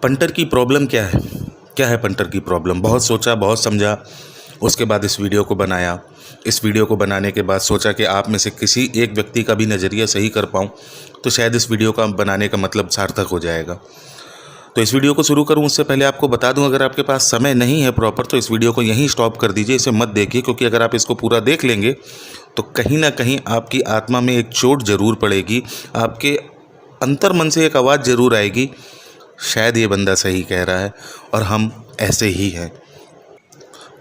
Punter की problem क्या है? क्या है पंटर की प्रॉब्लम? बहुत सोचा, बहुत समझा, उसके बाद इस वीडियो को बनाया। इस वीडियो को बनाने के बाद सोचा कि आप में से किसी एक व्यक्ति का भी नज़रिया सही कर पाऊँ, तो शायद इस वीडियो का बनाने का मतलब सार्थक हो जाएगा। तो इस वीडियो को शुरू करूं उससे पहले आपको बता दूं, अगर आपके पास समय नहीं है प्रॉपर तो इस वीडियो को यहीं स्टॉप कर दीजिए, इसे मत देखिए, क्योंकि अगर आप इसको पूरा देख लेंगे तो कहीं ना कहीं आपकी आत्मा में एक चोट ज़रूर पड़ेगी, आपके अंतर मन से एक आवाज़ ज़रूर आएगी, शायद ये बंदा सही कह रहा है और हम ऐसे ही हैं।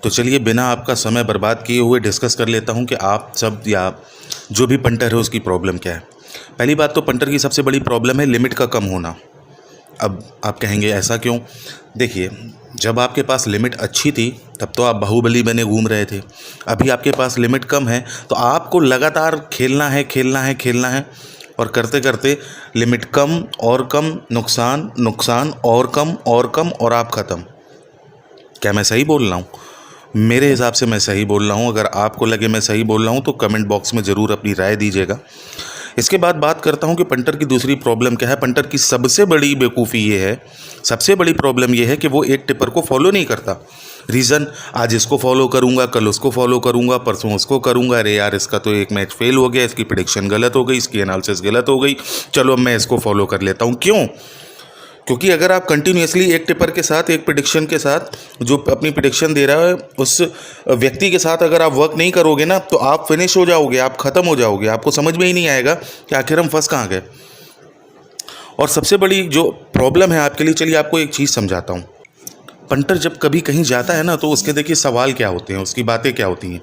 तो चलिए बिना आपका समय बर्बाद किए हुए डिस्कस कर लेता हूँ कि आप सब या जो भी पंटर है उसकी प्रॉब्लम क्या है। पहली बात तो पंटर की सबसे बड़ी प्रॉब्लम है लिमिट का कम होना। अब आप कहेंगे ऐसा क्यों? देखिए, जब आपके पास लिमिट अच्छी थी तब तो आप बाहुबली बने घूम रहे थे। अभी आपके पास लिमिट कम है तो आपको लगातार खेलना है, खेलना है, खेलना है, और करते करते लिमिट कम और कम, नुकसान नुकसान और कम और कम, और आप ख़त्म। क्या मैं सही बोल रहा हूँ? मेरे हिसाब से मैं सही बोल रहा हूँ। अगर आपको लगे मैं सही बोल रहा हूँ तो कमेंट बॉक्स में ज़रूर अपनी राय दीजिएगा। इसके बाद बात करता हूँ कि पंटर की दूसरी प्रॉब्लम क्या है। पंटर की सबसे बड़ी बेवकूफ़ी ये है, सबसे बड़ी प्रॉब्लम ये है कि वो एक टिपर को फॉलो नहीं करता। रीज़न, आज इसको फॉलो करूँगा, कल उसको फॉलो करूँगा, परसों उसको करूँगा, अरे यार इसका तो एक मैच फेल हो गया, इसकी प्रेडिक्शन गलत हो गई, इसकी एनालिसिस गलत हो गई, चलो अब मैं इसको फॉलो कर लेता हूँ। क्यों? क्योंकि अगर आप कंटिन्यूसली एक टिपर के साथ, एक प्रेडिक्शन के साथ, जो अपनी प्रेडिक्शन दे रहा है उस व्यक्ति के साथ अगर आप वर्क नहीं करोगे ना, तो आप फिनिश हो जाओगे, आप ख़त्म हो जाओगे, आपको समझ में ही नहीं आएगा कि आखिर हम फंस कहाँ गए। और सबसे बड़ी जो प्रॉब्लम है आपके लिए, चलिए आपको एक चीज़ समझाता हूँ। पंटर जब कभी कहीं जाता है ना तो उसके देखिए सवाल क्या होते हैं, उसकी बातें क्या होती हैं।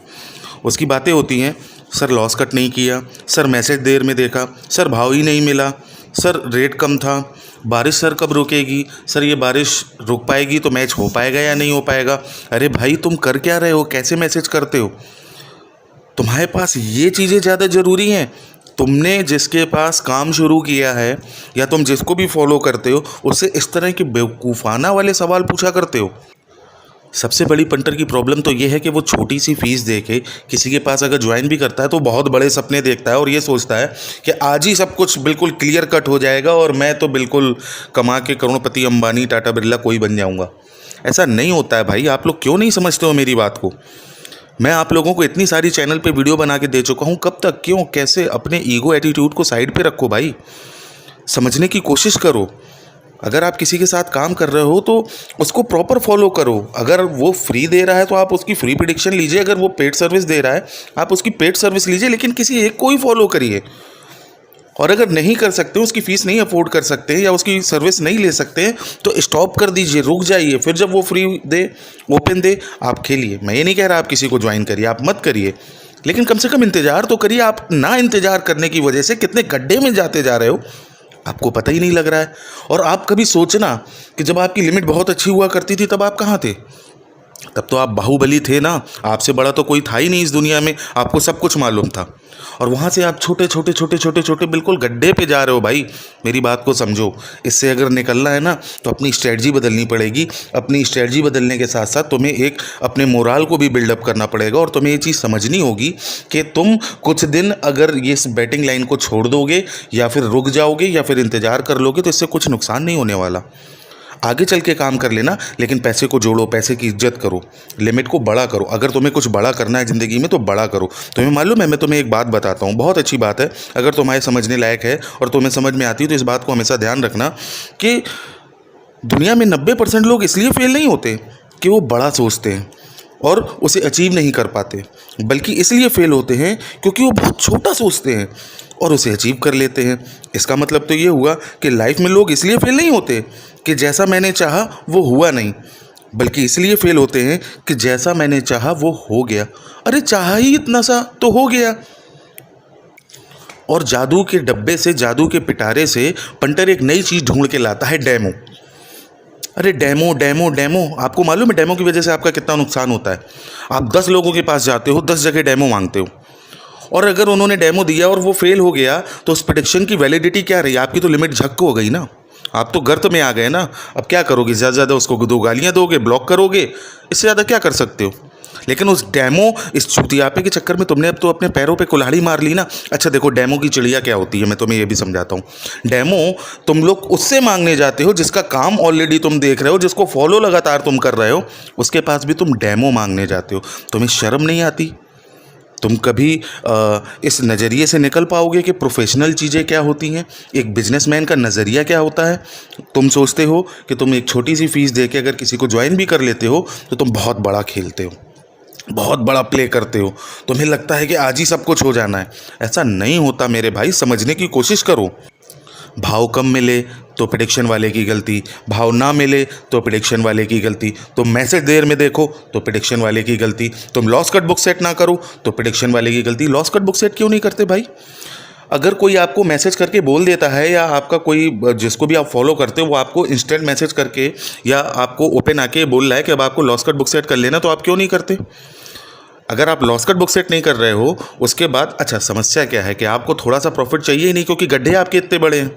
उसकी बातें होती हैं, सर लॉस कट नहीं किया, सर मैसेज देर में देखा, सर भाव ही नहीं मिला, सर रेट कम था, बारिश सर कब रुकेगी, सर ये बारिश रुक पाएगी तो मैच हो पाएगा या नहीं हो पाएगा। अरे भाई तुम कर क्या रहे हो? कैसे मैसेज करते हो? तुम्हारे पास ये चीज़ें ज़्यादा ज़रूरी हैं? तुमने जिसके पास काम शुरू किया है या तुम जिसको भी फॉलो करते हो उससे इस तरह के बेवकूफ़ाना वाले सवाल पूछा करते हो? सबसे बड़ी पंटर की प्रॉब्लम तो ये है कि वो छोटी सी फीस दे के किसी के पास अगर ज्वाइन भी करता है तो बहुत बड़े सपने देखता है और ये सोचता है कि आज ही सब कुछ बिल्कुल क्लियर कट हो जाएगा और मैं तो बिल्कुल कमा के करोड़पति, अंबानी, टाटा बिरला कोई बन जाऊंगा। ऐसा नहीं होता है भाई। आप लोग क्यों नहीं समझते हो मेरी बात को? मैं आप लोगों को इतनी सारी चैनल पे वीडियो बना के दे चुका हूँ, कब तक, क्यों, कैसे? अपने ईगो एटीट्यूड को साइड पे रखो भाई, समझने की कोशिश करो। अगर आप किसी के साथ काम कर रहे हो तो उसको प्रॉपर फॉलो करो। अगर वो फ्री दे रहा है तो आप उसकी फ्री प्रेडिक्शन लीजिए, अगर वो पेड सर्विस दे रहा है आप उसकी पेड सर्विस लीजिए, लेकिन किसी एक को ही फॉलो करिए। और अगर नहीं कर सकते, उसकी फ़ीस नहीं अफोर्ड कर सकते या उसकी सर्विस नहीं ले सकते तो स्टॉप कर दीजिए, रुक जाइए, फिर जब वो फ्री दे, ओपन दे, आप खेलिए। मैं ये नहीं कह रहा आप किसी को ज्वाइन करिए, आप मत करिए, लेकिन कम से कम इंतज़ार तो करिए। आप ना इंतज़ार करने की वजह से कितने गड्ढे में जाते जा रहे हो आपको पता ही नहीं लग रहा है। और आप कभी सोचना कि जब आपकी लिमिट बहुत अच्छी हुआ करती थी तब आप कहाँ थे? तब तो आप बाहुबली थे ना, आपसे बड़ा तो कोई था ही नहीं इस दुनिया में, आपको सब कुछ मालूम था। और वहाँ से आप छोटे छोटे छोटे छोटे छोटे बिल्कुल गड्ढे पे जा रहे हो भाई। मेरी बात को समझो। इससे अगर निकलना है ना तो अपनी स्ट्रेटजी बदलनी पड़ेगी। अपनी स्ट्रेटजी बदलने के साथ साथ तुम्हें एक अपने मोराल को भी बिल्डअप करना पड़ेगा और तुम्हें ये चीज़ समझनी होगी कि तुम कुछ दिन अगर ये इस बैटिंग लाइन को छोड़ दोगे या फिर रुक जाओगे या फिर इंतज़ार कर लोगे तो इससे कुछ नुकसान नहीं होने वाला। आगे चल के काम कर लेना, लेकिन पैसे को जोड़ो, पैसे की इज्जत करो, लिमिट को बड़ा करो। अगर तुम्हें कुछ बड़ा करना है ज़िंदगी में तो बड़ा करो। तुम्हें मालूम है, मैं तुम्हें एक बात बताता हूँ, बहुत अच्छी बात है, अगर तुम्हारे समझने लायक है और तुम्हें समझ में आती है तो इस बात को हमेशा ध्यान रखना कि दुनिया में 90% लोग इसलिए फेल नहीं होते कि वो बड़ा सोचते हैं और उसे अचीव नहीं कर पाते, बल्कि इसलिए फेल होते हैं क्योंकि वो बहुत छोटा सोचते हैं और उसे अचीव कर लेते हैं। इसका मतलब तो ये हुआ कि लाइफ में लोग इसलिए फेल नहीं होते कि जैसा मैंने चाहा वो हुआ नहीं, बल्कि इसलिए फेल होते हैं कि जैसा मैंने चाहा वो हो गया। अरे चाहा ही इतना सा तो हो गया। और जादू के डब्बे से, जादू के पिटारे से पंटर एक नई चीज़ ढूंढ के लाता है, डेमो। अरे डेमो डेमो डेमो, आपको मालूम है डेमो की वजह से आपका कितना नुकसान होता है? आप 10 लोगों के पास जाते हो, 10 जगह डेमो मांगते हो, और अगर उन्होंने डेमो दिया और वो फेल हो गया तो उस प्रेडिक्शन की वैलिडिटी क्या रही? आपकी तो लिमिट झक हो गई ना, आप तो गर्त में आ गए ना। अब क्या करोगे? ज़्यादा से ज़्यादा उसको 2 गालियाँ दोगे, ब्लॉक करोगे, इससे ज़्यादा क्या कर सकते हो? लेकिन उस डेमो, इस चूतियापे के चक्कर में तुमने अब तो अपने पैरों पे कुल्हाड़ी मार ली ना। अच्छा देखो, डेमो की चिड़िया क्या होती है, मैं तुम्हें ये भी समझाता हूँ। डेमो तुम लोग उससे मांगने जाते हो जिसका काम ऑलरेडी तुम देख रहे हो, जिसको फॉलो लगातार तुम कर रहे हो, उसके पास भी तुम डेमो मांगने जाते हो। तुम्हें शर्म नहीं आती? तुम कभी इस नज़रिए से निकल पाओगे कि प्रोफेशनल चीज़ें क्या होती हैं, एक बिजनेसमैन का नज़रिया क्या होता है? तुम सोचते हो कि तुम एक छोटी सी फीस दे के अगर किसी को ज्वाइन भी कर लेते हो तो तुम बहुत बड़ा खेलते हो, बहुत बड़ा प्ले करते हो, तुम्हें लगता है कि आज ही सब कुछ हो जाना है। ऐसा नहीं होता मेरे भाई, समझने की कोशिश करो। भाव कम मिले तो प्रेडिक्शन वाले की गलती, भाव ना मिले तो प्रेडिक्शन वाले की गलती, तुम मैसेज देर में देखो तो प्रेडिक्शन वाले की गलती, तुम लॉस कट बुक सेट ना करो तो प्रेडिक्शन वाले की गलती। लॉस कट बुक सेट क्यों नहीं करते भाई? अगर कोई आपको मैसेज करके बोल देता है, या आपका कोई जिसको भी आप फॉलो करते हो वो आपको इंस्टेंट मैसेज करके या आपको ओपन आके बोल रहा है कि अब आपको लॉस कट बुक सेट कर लेना, तो आप क्यों नहीं करते? अगर आप लॉस कट बुक सेट नहीं कर रहे हो, उसके बाद अच्छा समस्या क्या है कि आपको थोड़ा सा प्रॉफिट चाहिए ही नहीं, क्योंकि गड्ढे आपके इतने बड़े हैं।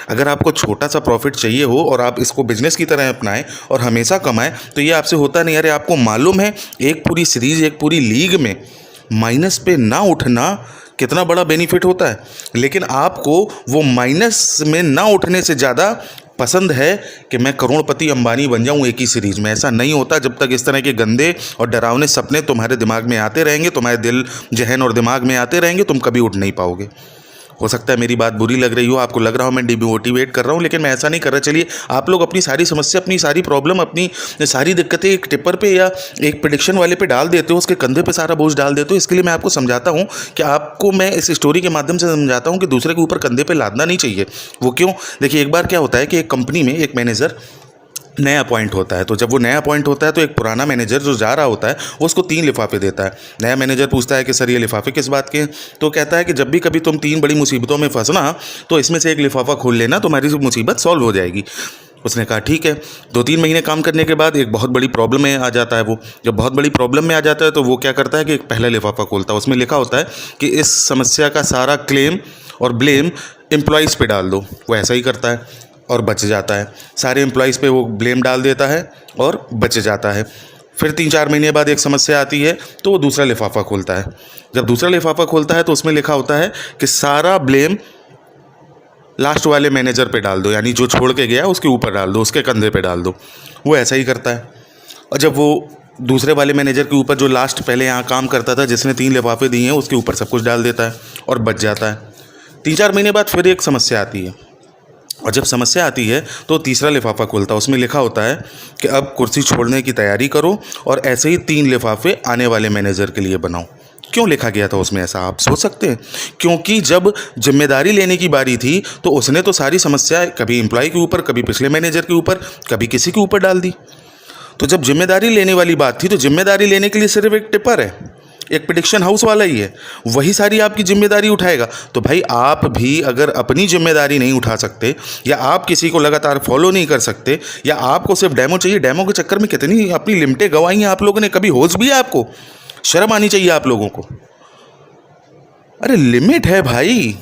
अगर आपको छोटा सा प्रॉफिट चाहिए हो और आप इसको बिजनेस की तरह अपनाएं और हमेशा कमाएं, तो ये आपसे होता नहीं। अरे आपको मालूम है एक पूरी सीरीज, एक पूरी लीग में माइनस पे ना उठना कितना बड़ा बेनिफिट होता है, लेकिन आपको वो माइनस में ना उठने से ज़्यादा पसंद है कि मैं करोड़पति अंबानी बन जाऊं एक ही सीरीज में। ऐसा नहीं होता। जब तक इस तरह के गंदे और डरावने सपने तुम्हारे दिमाग में आते रहेंगे, तुम्हारे दिल, जहन और दिमाग में आते रहेंगे, तुम कभी उठ नहीं पाओगे। हो सकता है मेरी बात बुरी लग रही हो, आपको लग रहा हो मैं डिमोटिवेट कर रहा हूँ, लेकिन मैं ऐसा नहीं कर रहा। चलिए, आप लोग अपनी सारी समस्या, अपनी सारी प्रॉब्लम, अपनी सारी दिक्कतें एक टिप्पर पे या एक प्रेडिक्शन वाले पे डाल देते हो, उसके कंधे पे सारा बोझ डाल देते हो। इसके लिए मैं आपको समझाता हूँ कि आपको मैं इस स्टोरी के माध्यम से समझाता हूँ कि दूसरे के ऊपर कंधे पे लादना नहीं चाहिए। वो क्यों? देखिए, एक बार क्या होता है कि एक कंपनी में एक मैनेजर नया अपॉइंट होता है। तो जब वो नया अपॉइंट होता है तो एक पुराना मैनेजर जो जा रहा होता है वो उसको 3 लिफाफे देता है। नया मैनेजर पूछता है कि सर ये लिफाफे किस बात के हैं? तो कहता है कि जब भी कभी तुम 3 बड़ी मुसीबतों में फंसना तो इसमें से एक लिफाफा खोल लेना, तुम्हारी मुसीबत सॉल्व हो जाएगी। उसने कहा ठीक है। 2-3 महीने काम करने के बाद एक बहुत बड़ी प्रॉब्लम में आ जाता है। वो जब बहुत बड़ी प्रॉब्लम में आ जाता है तो वो क्या करता है कि एक पहला लिफाफा खोलता है। उसमें लिखा होता है कि इस समस्या का सारा क्लेम और ब्लेम एम्प्लॉइज़ पे डाल दो। वो ऐसा ही करता है और बच जाता है। सारे एम्प्लॉइज़ पे वो ब्लेम डाल देता है और बच जाता है। फिर 3-4 महीने बाद एक समस्या आती है तो वो दूसरा लिफाफा खोलता है। जब दूसरा लिफाफा खोलता है तो उसमें लिखा होता है कि सारा ब्लेम लास्ट वाले मैनेजर पे डाल दो, यानी जो छोड़ के गया उसके ऊपर डाल दो, उसके कंधे पे डाल दो। वो ऐसा ही करता है। और जब वो दूसरे वाले मैनेजर के ऊपर, जो लास्ट पहले यहाँ काम करता था, जिसने 3 लिफाफे दिए हैं, उसके ऊपर सब कुछ डाल देता है और बच जाता है। 3-4 महीने बाद फिर एक समस्या आती है, और जब समस्या आती है तो तीसरा लिफाफा खुलता है। उसमें लिखा होता है कि अब कुर्सी छोड़ने की तैयारी करो और ऐसे ही 3 लिफाफे आने वाले मैनेजर के लिए बनाओ। क्यों लिखा गया था उसमें ऐसा, आप सोच सकते हैं? क्योंकि जब जिम्मेदारी लेने की बारी थी तो उसने तो सारी समस्या कभी एम्प्लॉय के ऊपर, कभी पिछले मैनेजर के ऊपर, कभी किसी के ऊपर डाल दी। तो जब जिम्मेदारी लेने वाली बात थी तो जिम्मेदारी लेने के लिए सिर्फ एक टिप्पर है, एक प्रेडिक्शन हाउस वाला ही है, वही सारी आपकी जिम्मेदारी उठाएगा। तो भाई आप भी अगर अपनी जिम्मेदारी नहीं उठा सकते, या आप किसी को लगातार फॉलो नहीं कर सकते, या आपको सिर्फ डेमो चाहिए, डेमो के चक्कर में कितनी अपनी लिमिटें गंवाई हैं आप लोगों ने। कभी होश भी है आपको? शर्म आनी चाहिए आप लोगों को। अरे लिमिट है भाई,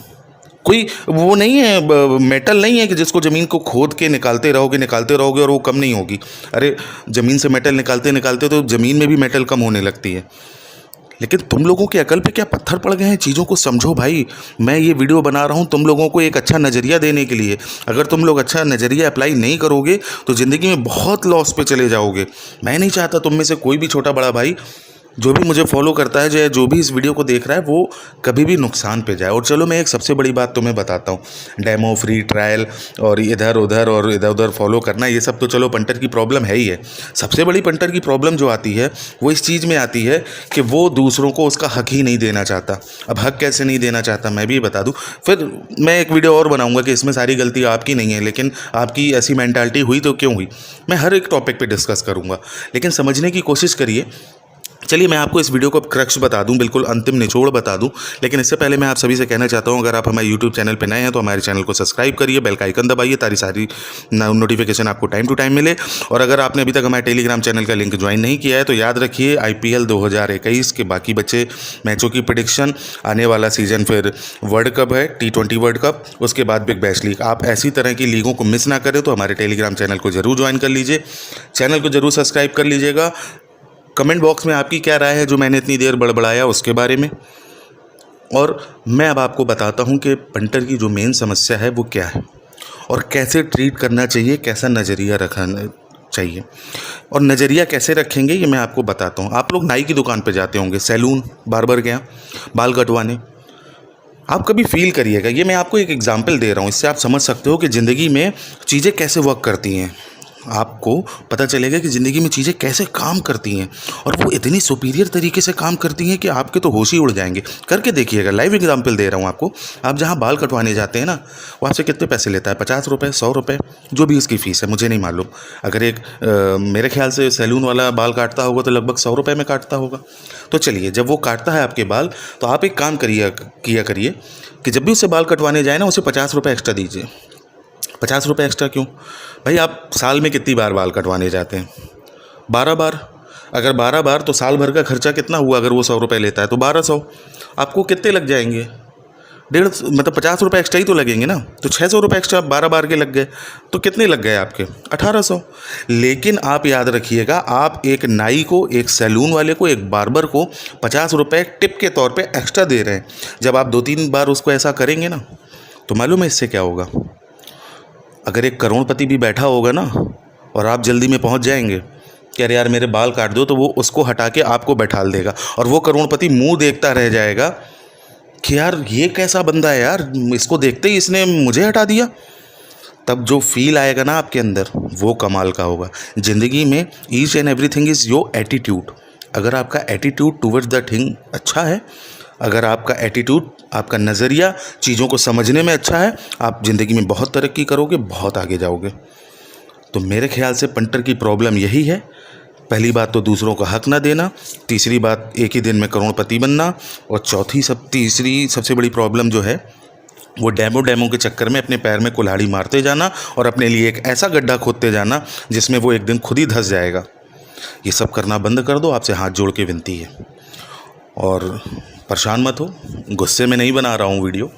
कोई वो नहीं है, मेटल नहीं है कि जिसको ज़मीन को खोद के निकालते रहोगे और वो कम नहीं होगी। अरे ज़मीन से मेटल निकालते निकालते तो ज़मीन में भी मेटल कम होने लगती है। लेकिन तुम लोगों की अकल पे क्या पत्थर पड़ गए हैं? चीज़ों को समझो भाई। मैं ये वीडियो बना रहा हूँ तुम लोगों को एक अच्छा नज़रिया देने के लिए। अगर तुम लोग अच्छा नज़रिया अप्लाई नहीं करोगे तो ज़िंदगी में बहुत लॉस पे चले जाओगे। मैं नहीं चाहता तुम में से कोई भी छोटा बड़ा भाई जो भी मुझे फॉलो करता है, जो भी इस वीडियो को देख रहा है, वो कभी भी नुकसान पे जाए। और चलो मैं एक सबसे बड़ी बात तुम्हें बताता हूँ, डेमो, फ्री ट्रायल और इधर उधर फॉलो करना, ये सब तो चलो पंटर की प्रॉब्लम है ही है। सबसे बड़ी पंटर की प्रॉब्लम जो आती है वो इस चीज़ में आती है कि वो दूसरों को उसका हक ही नहीं देना चाहता। अब हक कैसे नहीं देना चाहता मैं भी बता दूँ, फिर मैं एक वीडियो और बनाऊँगा कि इसमें सारी गलती आपकी नहीं है, लेकिन आपकी ऐसी मेंटालिटी हुई तो क्यों हुई। मैं हर एक टॉपिक पे डिस्कस करूँगा, लेकिन समझने की कोशिश करिए। चलिए मैं आपको इस वीडियो को क्रक्स बता दूं, बिल्कुल अंतिम निचोड़ बता दूं, लेकिन इससे पहले मैं आप सभी से कहना चाहता हूं, अगर आप हमारे यूट्यूब चैनल पर नए हैं तो हमारे चैनल को सब्सक्राइब करिए, बेल का आइकन दबाइए ताकि सारी नोटिफिकेशन आपको टाइम टू टाइम मिले। और अगर आपने अभी तक हमारे टेलीग्राम चैनल का लिंक ज्वाइन नहीं किया है तो याद रखिए, IPL 2021 के बाकी बचे मैचों की प्रेडिक्शन, आने वाला सीज़न फिर वर्ल्ड कप है, T20 वर्ल्ड कप, उसके बाद बिग बैश लीग, आप ऐसी तरह की लीगों को मिस ना करें तो हमारे टेलीग्राम चैनल को ज़रूर ज्वाइन कर लीजिए, चैनल को ज़रूर सब्सक्राइब कर लीजिएगा। कमेंट बॉक्स में आपकी क्या राय है जो मैंने इतनी देर बड़बड़ाया उसके बारे में। और मैं अब आपको बताता हूँ कि पंटर की जो मेन समस्या है वो क्या है और कैसे ट्रीट करना चाहिए, कैसा नज़रिया रखना चाहिए। और नज़रिया कैसे रखेंगे ये मैं आपको बताता हूँ। आप लोग नाई की दुकान पे जाते होंगे, सैलून, बार्बर के यहाँ बाल कटवाने। आप कभी फील करिएगा, ये मैं आपको एक एग्जांपल दे रहा हूँ, इससे आप समझ सकते हो कि ज़िंदगी में चीज़ें कैसे वर्क करती हैं। आपको पता चलेगा कि ज़िंदगी में चीज़ें कैसे काम करती हैं और वो इतनी सुपीरियर तरीके से काम करती हैं कि आपके तो होश ही उड़ जाएंगे। करके देखिएगा, लाइव एग्जांपल दे रहा हूँ आपको। आप जहाँ बाल कटवाने जाते हैं ना, वो आपसे कितने पैसे लेता है, 50 रुपये, 100 रुपये, जो भी उसकी फ़ीस है, मुझे नहीं मालूम। अगर एक मेरे ख्याल से सैलून वाला बाल काटता होगा तो लगभग 100 रुपये में काटता होगा। तो चलिए, जब वो काटता है आपके बाल तो आप एक काम किया करिए कि जब भी उससे बाल कटवाने जाए ना, उसे 50 रुपये एक्स्ट्रा दीजिए। 50 रुपये एक्स्ट्रा क्यों भाई? आप साल में कितनी बार बाल कटवाने जाते हैं? 12 बार। अगर 12 बार तो साल भर का खर्चा कितना हुआ? अगर वो 100 रुपये लेता है तो 1200। आपको कितने लग जाएंगे? 150, मतलब 50 रुपये एक्स्ट्रा ही तो लगेंगे ना। तो 600 रुपये एक्स्ट्रा 12 बार के लग गए, तो कितने लग गए आपके? 1800। लेकिन आप याद रखिएगा, आप एक नाई को, एक सैलून वाले को, एक बार्बर को 50 रुपये टिप के तौर पे एक्स्ट्रा दे रहे हैं। जब आप 2-3 बार उसको ऐसा करेंगे ना, तो मालूम है इससे क्या होगा? अगर एक करोड़पति भी बैठा होगा ना और आप जल्दी में पहुंच जाएंगे कि अरे यार मेरे बाल काट दो, तो वो उसको हटा के आपको बैठाल देगा और वो करोड़पति मुंह देखता रह जाएगा कि यार ये कैसा बंदा है यार, इसको देखते ही इसने मुझे हटा दिया। तब जो फील आएगा ना आपके अंदर, वो कमाल का होगा। ज़िंदगी में each and everything is your attitude. अगर आपका एटीट्यूड टूवर्ड्स द थिंग अच्छा है, अगर आपका एटीट्यूड, आपका नज़रिया चीज़ों को समझने में अच्छा है, आप ज़िंदगी में बहुत तरक्की करोगे, बहुत आगे जाओगे। तो मेरे ख्याल से पंटर की प्रॉब्लम यही है। पहली बात तो दूसरों का हक ना देना, तीसरी बात एक ही दिन में करोड़पति बनना, और तीसरी सबसे बड़ी प्रॉब्लम जो है वो डेमो के चक्कर में अपने पैर में कुल्हाड़ी मारते जाना और अपने लिए एक ऐसा गड्ढा खोदते जाना जिसमें वो एक दिन खुद ही धंस जाएगा। ये सब करना बंद कर दो, आपसे हाथ जोड़ के विनती है। और परेशान मत हो, गुस्से में नहीं बना रहा हूँ वीडियो,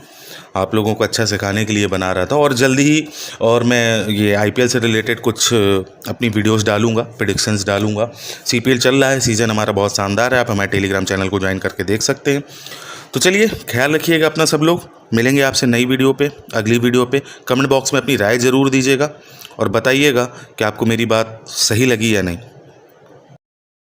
आप लोगों को अच्छा सिखाने के लिए बना रहा था। और जल्दी ही और मैं ये आईपीएल से रिलेटेड कुछ अपनी वीडियोस डालूंगा, प्रेडिक्शंस डालूंगा। सीपीएल चल रहा है, सीज़न हमारा बहुत शानदार है, आप हमारे टेलीग्राम चैनल को ज्वाइन करके देख सकते हैं। तो चलिए, ख्याल रखिएगा अपना सब लोग। मिलेंगे आपसे नई वीडियो पे, अगली वीडियो पे। कमेंट बॉक्स में अपनी राय ज़रूर दीजिएगा और बताइएगा कि आपको मेरी बात सही लगी या नहीं।